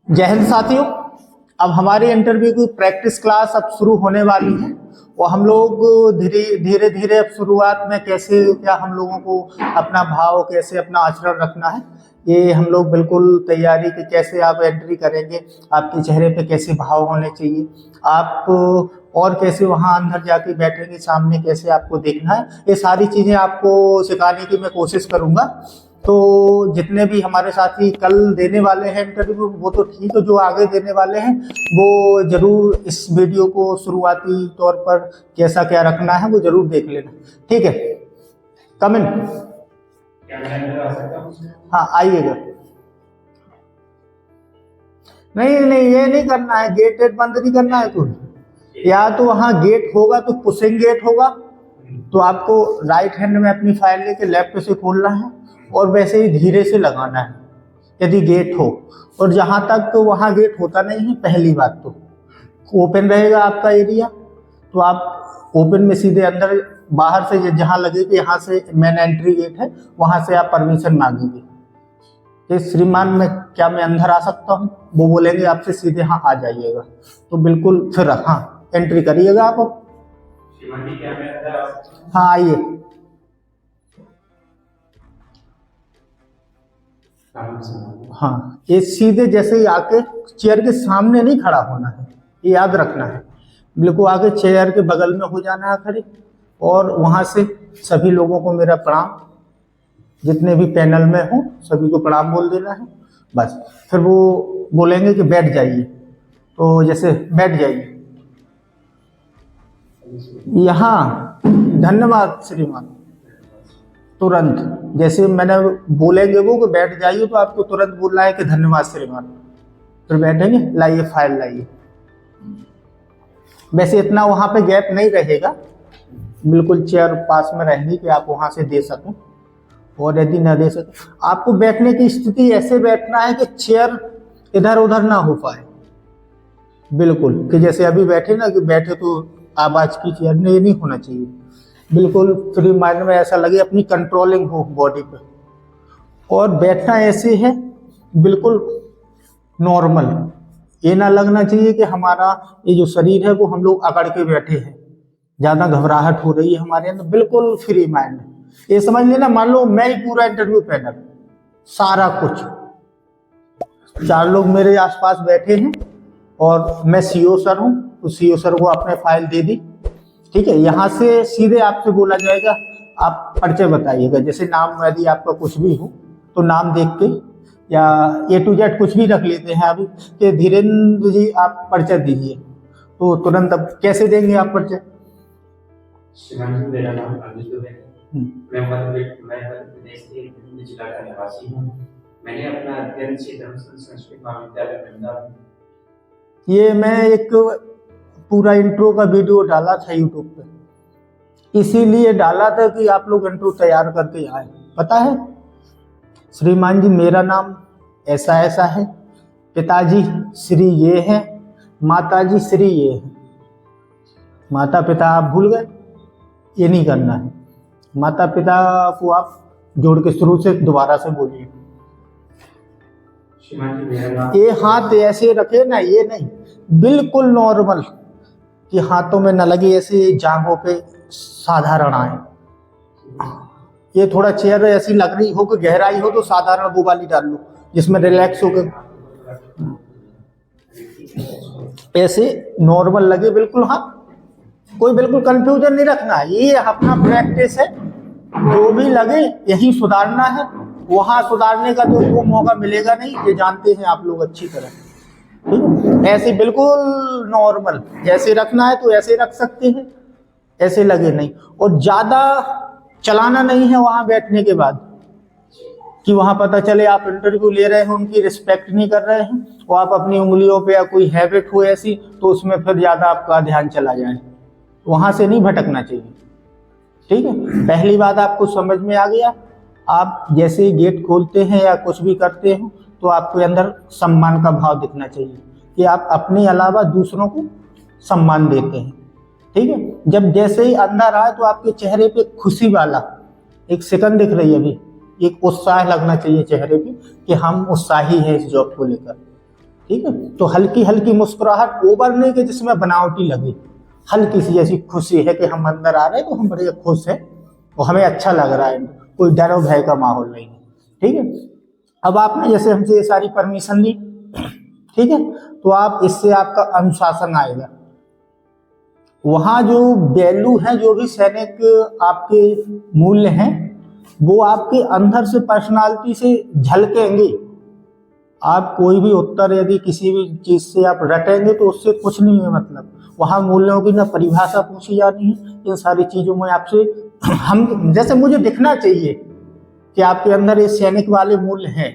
जय हिंद साथियों। अब हमारी इंटरव्यू की प्रैक्टिस क्लास अब शुरू होने वाली है और हम लोग धीरे धीरे अब शुरुआत में कैसे क्या हम लोगों को अपना भाव कैसे अपना आचरण रखना है, ये हम लोग बिल्कुल तैयारी की कैसे आप एंट्री करेंगे, आपके चेहरे पे कैसे भाव होने चाहिए, आप और कैसे वहाँ अंदर जाके बैठेंगे, सामने कैसे आपको देखना है, ये सारी चीज़ें आपको सिखाने की मैं कोशिश करूँगा। तो जितने भी हमारे साथी कल देने वाले हैं इंटरव्यू वो तो ठीक है, जो आगे देने वाले हैं वो जरूर इस वीडियो को शुरुआती तौर पर कैसा क्या रखना है वो जरूर देख लेना, ठीक है। कम इन। हाँ आइएगा। नहीं नहीं ये नहीं करना है, गेट बंद नहीं करना है तुम, या तो वहाँ गेट होगा तो पुशिंग गेट होगा तो आपको राइट हैंड में अपनी फाइल लेके लेफ्ट से खोलना है और वैसे ही धीरे से लगाना है यदि गेट हो। और जहाँ तक तो वहाँ गेट होता नहीं है, पहली बात तो ओपन रहेगा आपका एरिया, तो आप ओपन में सीधे अंदर बाहर से जहाँ लगे कि यहाँ से मेन एंट्री गेट है वहाँ से आप परमिशन मांगेंगे कि श्रीमान मैं अंदर आ सकता हूँ, वो बोलेंगे आपसे सीधे हाँ आ जाइएगा, तो बिल्कुल फिर हाँ एंट्री करिएगा आप। हाँ आइए। हाँ ये सीधे जैसे ही आके चेयर के सामने नहीं खड़ा होना है, ये याद रखना है, बिल्कुल आके चेयर के बगल में हो जाना है खड़े, और वहाँ से सभी लोगों को मेरा प्रणाम, जितने भी पैनल में हो सभी को प्रणाम बोल देना है बस। फिर वो बोलेंगे कि बैठ जाइए, तो जैसे बैठ जाइए यहाँ, धन्यवाद श्रीमान, तुरंत जैसे मैंने बोलेंगे वो कि बैठ जाइए तो आपको तुरंत बोलना है कि धन्यवाद श्रीमान, फिर बैठेंगे, लाइए फाइल लाइए। वैसे इतना वहाँ पे गैप नहीं रहेगा, बिल्कुल चेयर पास में रहेंगी कि आप वहाँ से दे सकें, और यदि न दे सके आपको बैठने की स्थिति ऐसे बैठना है कि चेयर इधर उधर ना हो पाए, बिल्कुल कि जैसे अभी बैठे ना कि बैठे तो आवाज की चेयर नहीं, नहीं होना चाहिए, बिल्कुल फ्री माइंड में ऐसा लगे अपनी कंट्रोलिंग हो बॉडी पे। और बैठना ऐसे है बिल्कुल नॉर्मल, ये ना लगना चाहिए कि हमारा ये जो शरीर है वो हम लोग अकड़ के बैठे हैं, ज़्यादा घबराहट हो रही है हमारे अंदर, बिल्कुल फ्री माइंड। ये समझ लेना, मान लो मैं ही पूरा इंटरव्यू पैनल सारा कुछ, 4 लोग मेरे आसपास बैठे हैं और मैं सीईओ सर हूँ, तो सीईओ सर को आपने फाइल दे दी, ठीक है। यहाँ से सीधे आपसे बोला जाएगा आप परिचय बताइएगा, जैसे नाम यदि आपका कुछ भी हो तो नाम देख के, या A to Z कुछ भी रख लेते हैं अभी कि धीरेन्द्र जी आप परिचय दीजिए, तो तुरंत अब कैसे देंगे आप परिचय? मेरा नाम अमित है, मैं मध्य प्रदेश के भिंड जिला का निवासी हूँ। मैंने अपना अध्ययन श्री धर्मस्थल संस्कृत महाविद्यालय में, ये मैं एक पूरा इंट्रो का वीडियो डाला था यूट्यूब पे, इसीलिए डाला था कि आप लोग इंट्रो तैयार करके आए। पता है श्रीमान जी मेरा नाम ऐसा ऐसा है, पिताजी श्री ये है, माताजी श्री ये है। माता पिता आप भूल गए, ये नहीं करना है, माता पिता को आप जोड़ के शुरू से दोबारा से बोलिए। ये हाथ ऐसे रखे ना, ये नहीं, बिल्कुल नॉर्मल कि हाथों में न लगे, ऐसे जांघों पे साधारण आए। ये थोड़ा चेयर ऐसी लग रही हो कि गहराई हो तो साधारण वो वाली डाल लो जिसमें रिलैक्स होकर ऐसे नॉर्मल लगे, बिल्कुल। हाँ कोई बिल्कुल कंफ्यूजन नहीं रखना है, ये अपना प्रैक्टिस है, जो भी लगे यही सुधारना है, वहां सुधारने का तो मौका मिलेगा नहीं, ये जानते हैं आप लोग अच्छी तरह। ऐसे बिल्कुल नॉर्मल जैसे रखना है तो ऐसे रख सकते हैं, ऐसे लगे नहीं, और ज्यादा चलाना नहीं है वहां बैठने के बाद कि वहां पता चले आप इंटरव्यू ले रहे हैं उनकी रिस्पेक्ट नहीं कर रहे हैं, और आप अपनी उंगलियों पे या कोई हैबिट हो ऐसी तो उसमें फिर ज्यादा आपका ध्यान चला जाए, वहां से नहीं भटकना चाहिए, ठीक है। पहली बात आपको समझ में आ गया, आप जैसे गेट खोलते हैं या कुछ भी करते हो तो आपके अंदर सम्मान का भाव दिखना चाहिए कि आप अपने अलावा दूसरों को सम्मान देते हैं, ठीक है। जब जैसे ही अंदर आए तो आपके चेहरे पे खुशी वाला एक सेकंड दिख रही है, अभी एक उत्साह लगना चाहिए चेहरे पे कि हम उत्साही हैं इस जॉब को लेकर, ठीक है। तो हल्की हल्की मुस्कुराहट, ओवर नहीं कि जिसमें बनावटी लगे, हल्की सी ऐसी खुशी है कि हम अंदर आ रहे हैं तो हम बड़े खुश हैं और हमें अच्छा लग रहा है, कोई डर और भय का माहौल नहीं है, ठीक है। अब आपने जैसे हमसे ये सारी परमिशन ली, ठीक है, तो आप इससे आपका अनुशासन आएगा। वहाँ जो वैल्यू है, जो भी सैनिक आपके मूल्य हैं, वो आपके अंदर से पर्सनालिटी से झलकेंगे। आप कोई भी उत्तर यदि किसी भी चीज से आप रटेंगे तो उससे कुछ नहीं है, मतलब वहाँ मूल्यों की ना परिभाषा पूछी जानी है। इन सारी चीजों में आपसे हम जैसे मुझे दिखना चाहिए कि आपके अंदर ये सैनिक वाले मूल्य हैं,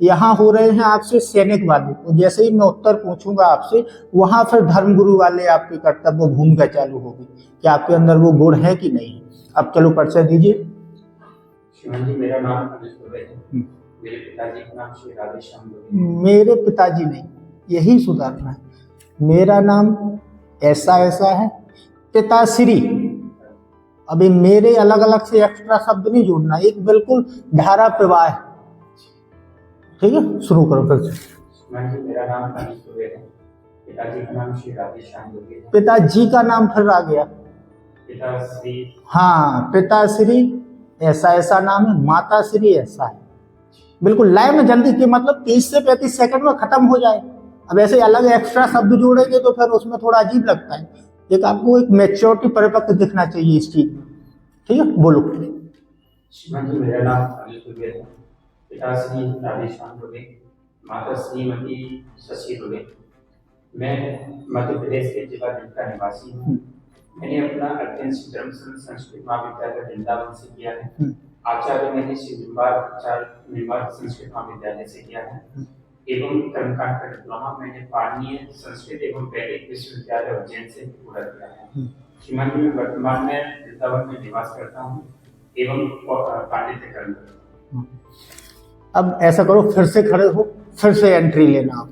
यहाँ हो रहे हैं आपसे सैनिक वाले। तो जैसे ही मैं उत्तर पूछूंगा आपसे, वहां फिर धर्मगुरु वाले आपकी कर्तव्य भूमिका चालू होगी कि आपके अंदर वो गुण है कि नहीं है। अब चलो परिचय दीजिए। श्रीमान जी, मेरा नाम अनिल दुबे है। मेरे पिताजी का नाम श्री राधेश्याम दुबे। मेरे पिताजी नहीं, यही सुधारना है। मेरा नाम ऐसा ऐसा है, पिताश्री। अभी मेरे अलग अलग से एक्स्ट्रा शब्द नहीं जोड़ना, एक बिल्कुल धारा प्रवाह है, ठीक है। शुरू करो फिर से। श्रीमान जी, मेरा नाम अनिल दुबे है। पिताजी का नाम श्री राधेश्याम दुबे है। पिताजी का नाम फिर आ गया, पिताश्री। हाँ, पिताश्री ऐसा ऐसा नाम है, माताश्री ऐसा है। बिल्कुल लय में जल्दी की, मतलब 30 से 35 सेकंड में खत्म हो जाए। अब ऐसे अलग एक्स्ट्रा शब्द जोड़ेंगे तो फिर उसमें थोड़ा अजीब लगता है। एक आपको एक मैच्योरिटी परिपक्व दिखना चाहिए इस चीज में, ठीक है। बोलो। श्रीमान जी, मेरा नाम अनिल दुबे है। पिताश्री राधेश्याम दुबे, माता श्रीमती शशि दुबे। मैं मध्य प्रदेश के जिला भिंड का निवासी हूँ। मैंने अपना अध्ययन श्री धर्मसन संस्कृत महाविद्यालय वृंदावन से किया है। आचार्य मैंने श्री निम्बार्क संस्कृत महाविद्यालय से किया है एवं कर्मकांड का डिप्लोमा मैंने पाणिनीय संस्कृत एवं वैदिक विश्वविद्यालय उज्जैन से पूरा किया है। श्रीमान जी, मैं वर्तमान में वृंदावन में निवास करता हूँ एवं पांडित्य करता हूँ। अब ऐसा करो, फिर से खड़े हो, फिर से एंट्री लेना।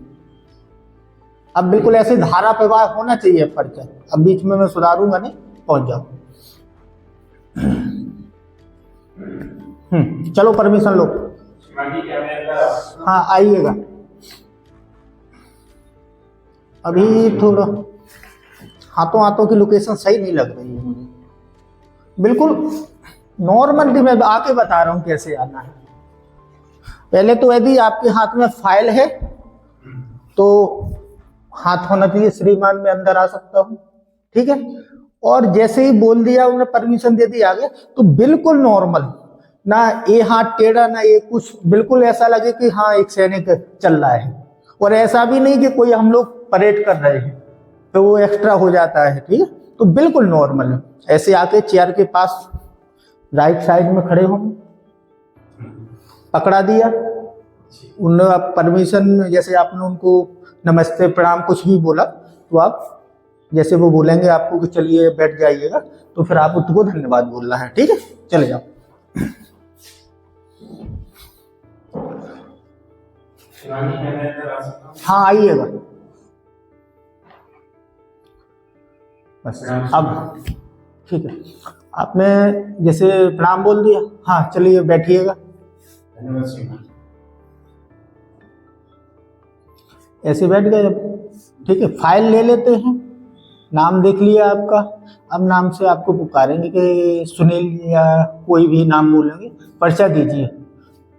अब बिल्कुल ऐसे धारा प्रवाह होना चाहिए परिचय। अब बीच में मैं सुधारूंगा नहीं, पहुंच जाओ। चलो परमिशन लो। हाँ आइएगा। अभी थोड़ा हाथों हाथों की लोकेशन सही नहीं लग रही है मुझे। बिल्कुल नॉर्मल मैं आके बता रहा हूँ कैसे आना है। पहले तो यदि आपके हाथ में फाइल है तो हाथ होना चाहिए श्रीमान, में अंदर आ सकता हूँ, ठीक है। और जैसे ही बोल दिया, उन्हें परमिशन दे दी आगे, तो बिल्कुल नॉर्मल, ना ये हाथ टेढ़ा ना ये कुछ, बिल्कुल ऐसा लगे कि हाँ एक सैनिक चल रहा है। और ऐसा भी नहीं कि कोई हम लोग परेड कर रहे हैं तो वो एक्स्ट्रा हो जाता है, ठीक है। तो बिल्कुल नॉर्मल है। ऐसे आके चेयर के पास राइट साइड में खड़े होंगे, पकड़ा दिया, उन्होंने परमिशन, जैसे आपने उनको नमस्ते प्रणाम कुछ भी बोला तो आप जैसे वो बोलेंगे आपको कि चलिए बैठ जाइएगा, तो फिर आप उनको धन्यवाद बोलना है, ठीक है। चले जाओ। हाँ आइएगा बस। अब ठीक है, आपने जैसे प्रणाम बोल दिया, हाँ चलिए बैठिएगा। धन्यवाद श्रीमान। ऐसे बैठ गए, ठीक है। फाइल ले लेते हैं, नाम देख लिया आपका। अब नाम से आपको पुकारेंगे कि सुनील या कोई भी नाम बोलेंगे, परिचय दीजिए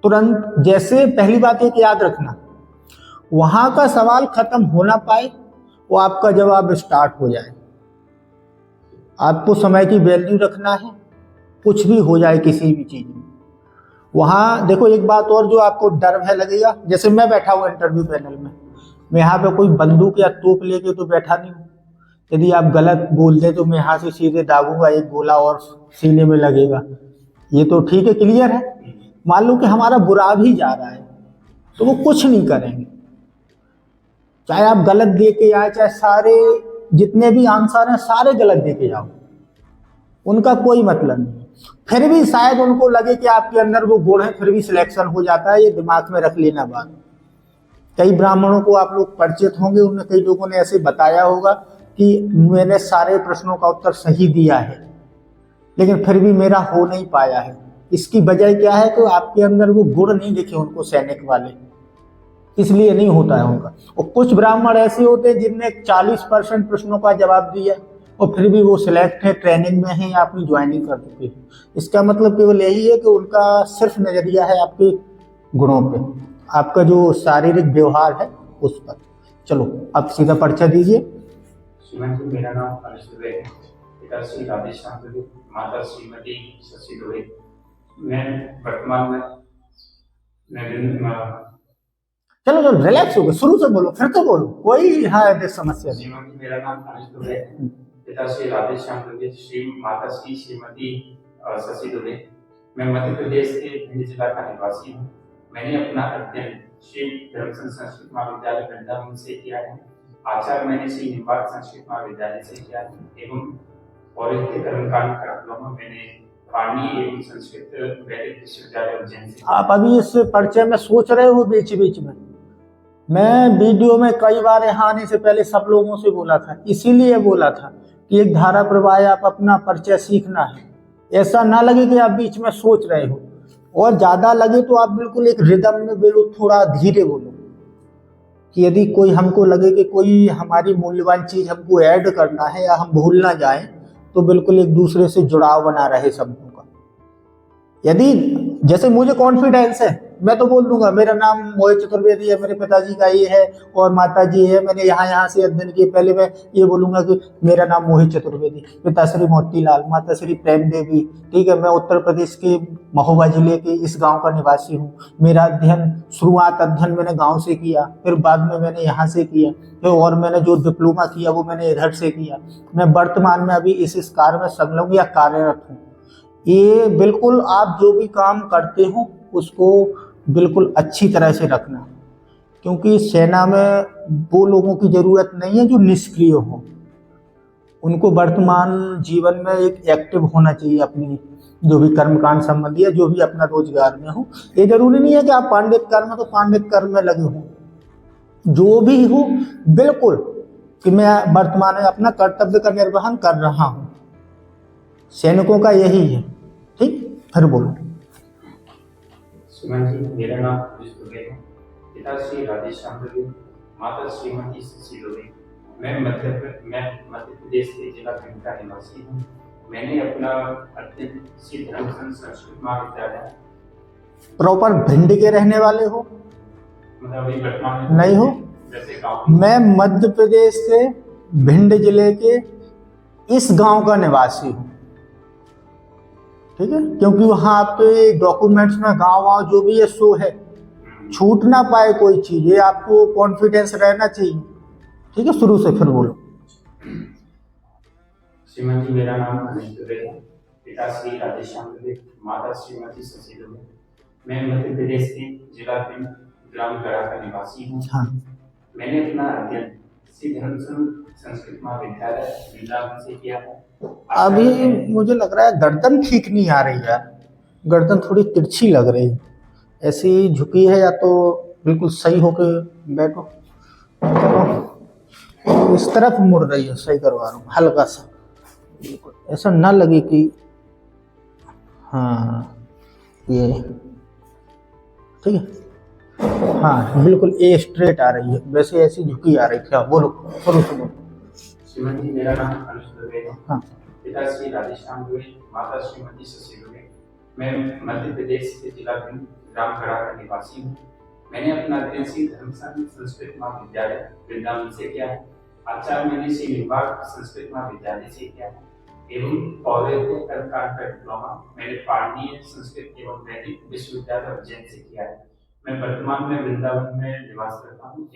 तुरंत। जैसे पहली बात एक याद रखना, वहां का सवाल खत्म हो ना पाए वो आपका जवाब स्टार्ट हो जाए। आपको समय की वैल्यू रखना है, कुछ भी हो जाए किसी भी चीज में। वहां देखो एक बात और जो आपको डर भय लगेगा, जैसे मैं बैठा हुआ इंटरव्यू पैनल में, मैं यहाँ पे कोई बंदूक या तोप लेके तो बैठा नहीं हूँ। यदि आप गलत बोल दे तो मैं यहाँ से सीधे दागूंगा, एक गोला और सीने में लगेगा। ये तो ठीक है, क्लियर है। मान लो कि हमारा बुरा भी जा रहा है तो वो कुछ नहीं करेंगे, चाहे आप गलत दे के आए, चाहे सारे जितने भी आंसर हैं सारे गलत दे के जाओ, उनका कोई मतलब नहीं। फिर भी शायद उनको लगे कि आपके अंदर वो गुण है, फिर भी सिलेक्शन हो जाता है। ये दिमाग में रख लेना बात। कई ब्राह्मणों को आप लोग परिचित होंगे, उनमें कई लोगों ने ऐसे बताया होगा कि मैंने सारे प्रश्नों का उत्तर सही दिया है लेकिन फिर भी मेरा हो नहीं पाया है। इसकी वजह क्या है? तो आपके अंदर वो गुण नहीं दिखे उनको, सैनिक वाले। इसलिए नहीं होता है उनका। और कुछ ब्राह्मण ऐसे होते हैं जिनने 40% प्रश्नों का जवाब दिया और फिर भी वो सिलेक्ट है, ट्रेनिंग में है या अपनी ज्वाइनिंग कर चुके हैं। इसका मतलब केवल यही है कि उनका सिर्फ नजरिया है आपके गुणों पे, आपका जो शारीरिक व्यवहार है उस पर। चलो अब सीधा परिचय दीजिए। श्रीमान जी, मेरा नाम अनिश दुबे है। पिता श्री राधेश्याम दुबे, माता श्रीमती शशि दुबे। मैं वर्तमान में चलो चलो रिलैक्स हो गए, शुरू से बोलो, फिर तो बोलो, कोई हाँ समस्या नहीं। श्रीमान जी, मेरा नाम अनिश दुबे है। पिता श्री राधेश्याम दुबे, माता श्री श्रीमती शशि दुबे। मैं मध्य प्रदेश के भिंड जिला का निवासी हूँ। मैंने अपना अध्ययन श्री धर्मचंद संस्कृत महाविद्यालय वृंदावन से किया है। आचार्य मैंने श्री निम्बार्क संस्कृत महाविद्यालय से किया है एवं पौरोहित्य कर्मकांड का डिप्लोमा मैंने पाणिनी एवं संस्कृत वैदिक विश्वविद्यालय उज्जैन से। आप अभी इस परिचय में सोच रहे हो बीच बीच में, मैं वीडियो में कई बार यहाँ आने से पहले सब लोगों से बोला था, इसीलिए बोला था कि एक धारा प्रवाह है, आप अपना परिचय सीखना है। ऐसा ना लगे कि आप बीच में सोच रहे हो, और ज्यादा लगे तो आप बिल्कुल एक रिदम में बोलो, थोड़ा धीरे बोलो, कि यदि कोई हमको लगे कि कोई हमारी मूल्यवान चीज हमको ऐड करना है या हम भूल ना जाए, तो बिल्कुल एक दूसरे से जुड़ाव बना रहे शब्दों का। यदि जैसे मुझे कॉन्फिडेंस है, मैं तो बोल दूंगा मेरा नाम मोहित चतुर्वेदी है, मेरे पिताजी का ये है और माता जी है, मैंने यहाँ से अध्ययन किए। पहले मैं ये बोलूंगा कि मेरा नाम मोहित चतुर्वेदी, पिता श्री मोतीलाल, माता श्री प्रेम देवी, ठीक है। मैं उत्तर प्रदेश के महोबा जिले के इस गांव का निवासी हूँ। मेरा शुरुआत अध्ययन मैंने गाँव से किया, फिर बाद में मैंने यहाँ से किया, फिर और मैंने जो डिप्लोमा किया वो मैंने इधर से किया। मैं वर्तमान में अभी इस कार्य में संलग्न या कार्यरत हूँ। ये बिल्कुल आप जो भी काम करते हो उसको बिल्कुल अच्छी तरह से रखना, क्योंकि सेना में वो लोगों की जरूरत नहीं है जो निष्क्रिय हो। उनको वर्तमान जीवन में एक एक्टिव होना चाहिए, अपनी जो भी कर्मकांड संबंधी है, जो भी अपना रोजगार में हो। ये जरूरी नहीं है कि आप पांडित कर्म तो पांडित कर्म में लगे हो, जो भी हो बिल्कुल कि मैं वर्तमान में अपना कर्तव्य का निर्वहन कर रहा हूँ। सैनिकों का यही है, ठीक। फिर बोलो। श्रीमान जी, मेरा नाम अनिश दुबे है। पिता श्री राधेश्याम दुबे, माता श्रीमती शशि दुबे। मैं मध्य प्रदेश के जिला भिंड का निवासी हूँ। मैंने अपना अध्ययन श्री धर्मचंद संस्कृत महाविद्यालय। प्रॉपर भिंड के रहने वाले हो? मतलब अभी वर्तमान में नहीं हो? जैसे गाँव। मैं मध्य प्रदेश से भिंड जिले के इस गांव का निवासी हूँ, ठीक है। क्योंकि वहाँ आपके डॉक्यूमेंट्स में गांव जो भी है सो है, छूट ना पाए कोई चीज, ये आपको कॉन्फिडेंस रहना चाहिए, ठीक है। शुरू से फिर बोलो। श्रीमान जी, मेरा नाम अनिश दुबे है। पिता श्री राधेश्याम दुबे, माता श्रीमती शशि दुबे। मैं मध्य प्रदेश के जिला भिंड ग्राम गड़ा का निवासी हूँ। हाँ। मैंने अपना अध्ययन श्री धर्मचंद संस्कृत महाविद्यालय वृंदावन से किया है। अभी मुझे लग रहा है गर्दन ठीक नहीं आ रही यार, गर्दन थोड़ी तिरछी लग रही है, ऐसी झुकी है, या तो बिल्कुल सही होके बैठो। चलो इस तरफ मुड़ रही है, सही करवा रहा हूँ हल्का सा, बिल्कुल ऐसा ना लगे कि हाँ ये ठीक है। हाँ बिल्कुल ए स्ट्रेट आ रही है, वैसे ऐसी झुकी आ रही थी। हाँ बोलो, शुरू से बोलो। श्रीमान जी, मेरा नाम अनिश दुबे है। हाँ। पिता श्री राधेश्याम दुबे, माता श्रीमती शशि दुबे। मैं मध्य प्रदेश के जिला भिंड ग्राम गड़ा का निवासी हूँ। मैंने अपना अध्ययन श्री धर्मचंद संस्कृत महाविद्यालय वृंदावन से किया है। आचार्य मैंने श्री निम्बार्क संस्कृत महाविद्यालय से किया है एवं पौरोहित्य कर्मकांड का डिप्लोमा मैंने पाणिनी संस्कृत एवं वैदिक विश्वविद्यालय उज्जैन से किया है। मैं वर्तमान में वृंदावन में निवास करता हूँ।